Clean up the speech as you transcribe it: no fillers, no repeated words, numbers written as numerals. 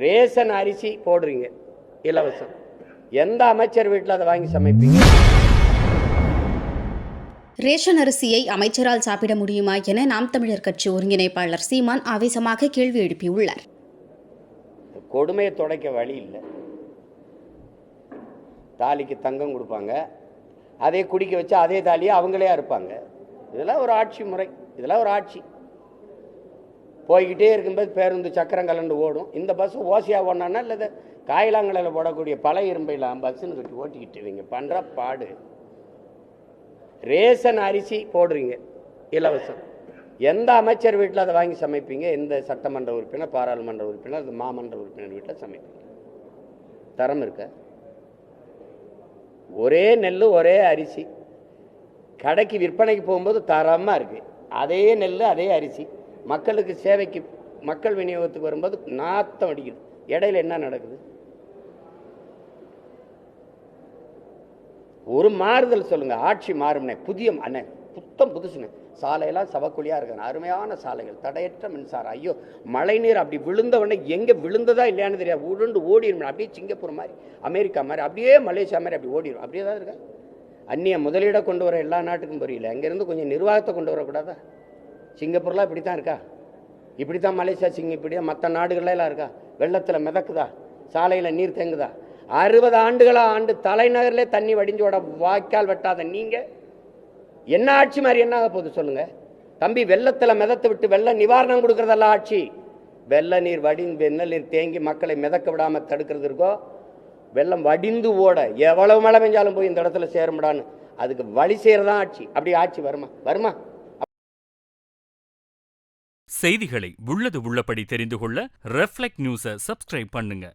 Ration அரிசி போடுறீங்க இலவசம், எந்த அமைச்சர் வீட்டில் அதை வாங்கி சமைப்பீங்க? ரேஷன் அரிசியை அமைச்சரால் சாப்பிட முடியுமா என நாம் தமிழர் கட்சி ஒருங்கிணைப்பாளர் சீமான் ஆவேசமாக கேள்வி எழுப்பியுள்ளார். கொடுமையை துடைக்க வழி இல்லை. தாலிக்கு தங்கம் கொடுப்பாங்க, அதே குடிக்க வச்சு அதே தாலியை அவங்களே அறுப்பாங்க. இதெல்லாம் ஒரு ஆட்சி முறை, இதெல்லாம் ஒரு ஆட்சி. போய்கிட்டே இருக்கும்போது பேருந்து சக்கரம் கலண்டு ஓடும். இந்த பஸ் ஓசையாக ஓடனா இல்லை காயிலாங்கலையில் போடக்கூடிய பழைய இரும்பையில் பஸ்ஸுன்னு கட்டி ஓட்டிக்கிட்டு இவங்க பண்ணுற பாடு. ரேஷன் அரிசி போடுறீங்க இலவசம், எந்த அமைச்சர் வீட்டில் அதை வாங்கி சமைப்பீங்க? எந்த சட்டமன்ற உறுப்பினர், பாராளுமன்ற உறுப்பினர், அது மாமன்ற உறுப்பினர் வீட்டில் சமைப்பீங்க? தரம் இருக்க? ஒரே நெல் ஒரே அரிசி கடைக்கு விற்பனைக்கு போகும்போது தரமாக இருக்குது. அதே நெல் அதே அரிசி மக்களுக்கு சேவைக்கு மக்கள் விநியோகத்துக்கு வரும்போது நாத்தம் அடிக்குது. இடையில என்ன நடக்குது? ஒரு மாறுதல் சொல்லுங்க. ஆட்சி மாறும்னே, புதிய அண்ணே, புத்தம் புதுசுன்னு சாலையெல்லாம் சவக்குழியாக இருக்காங்க, அருமையான சாலைகள், தடையற்ற மின்சாரம். ஐயோ, மழை நீர் அப்படி விழுந்த உடனே எங்கே விழுந்ததா இல்லையான்னு தெரியாது, உருண்டு ஓடிடும். அப்படியே சிங்கப்பூர் மாதிரி, அமெரிக்கா மாதிரி, அப்படியே மலேசியா மாதிரி அப்படி ஓடிடும். அப்படியே தான் இருக்கா. அந்நிய முதலீடை கொண்டு வர எல்லா நாட்டுக்கும் புரியல, அங்கேருந்து கொஞ்சம் நிர்வாகத்தை கொண்டு வரக்கூடாதா? சிங்கப்பூர்லாம் இப்படி தான் இருக்கா? இப்படி தான் மலேசியா, இப்படியா மற்ற நாடுகள்லாம் இருக்கா? வெள்ளத்தில் மிதக்குதா? சாலையில் நீர் தேங்குதா? 60 ஆண்டுகளாக ஆண்டு தலைநகர்லே தண்ணி வடிஞ்சோட வாய்க்கால் வெட்டாத நீங்கள் என்ன ஆட்சி மாதிரி என்ன ஆக போகுது சொல்லுங்க தம்பி? வெள்ளத்தில் மிதத்து விட்டு வெள்ள நிவாரணம் கொடுக்கறதெல்லாம் ஆட்சி. வெள்ள நீர் வெள்ள நீர் தேங்கி மக்களை மிதக்க விடாம தடுக்கிறது இருக்கோ, வெள்ளம் வடிந்து ஓட எவ்வளவு மழை பெஞ்சாலும் போய் இந்த இடத்துல சேரும்டான்னு அதுக்கு வழி செய்யறதான் ஆட்சி. அப்படி ஆட்சி வருமா? செய்திகளை உள்ளது உள்ளபடி தெரிந்து கொள்ள ரெஃப்ளெக்ட் நியூஸை சப்ஸ்கிரைப் பண்ணுங்க.